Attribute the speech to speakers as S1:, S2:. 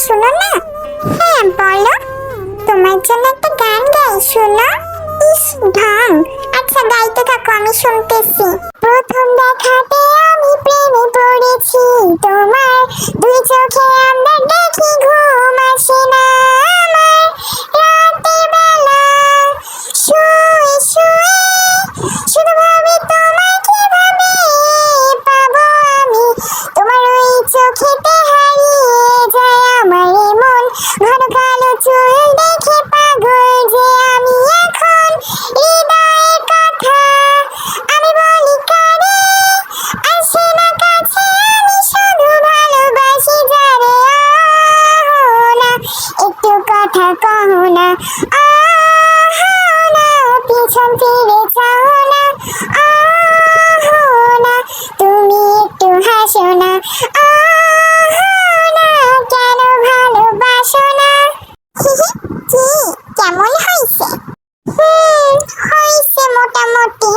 S1: শোনো না। হ্যাঁ বলো, তোমার জন্য একটা গান গাই, শোনো। ইস ঢং। আচ্ছা গাইতে থাকো, আমি শুনতেছি। প্রথম দেখাতে আমি প্রেমে পড়েছি তোমার, দুই চোখে আমরা দেখি ঘুম আসে না আমার। রাতের বেলা শুয়ে শুয়ে শুধু ভাবি তোমায় কিভাবে পাবো আমি। তোমার ওই চোখেতে হারিয়ে যায় আমার মন, ঘন কালো চুল দেখে পাগল যে আমি এখন। হৃদয়ের কথা আমি বলি কারে, আসে না কাছে, আমি শুধু ভালোবাসি যারে। না একটু কথা কহো না, না পিছন ফিরে চাও না, না তুমি একটু হাসো না, না কেন ভালোবাসো না। কি কেমন হয়েছে? হয়েছে মোটামুটি।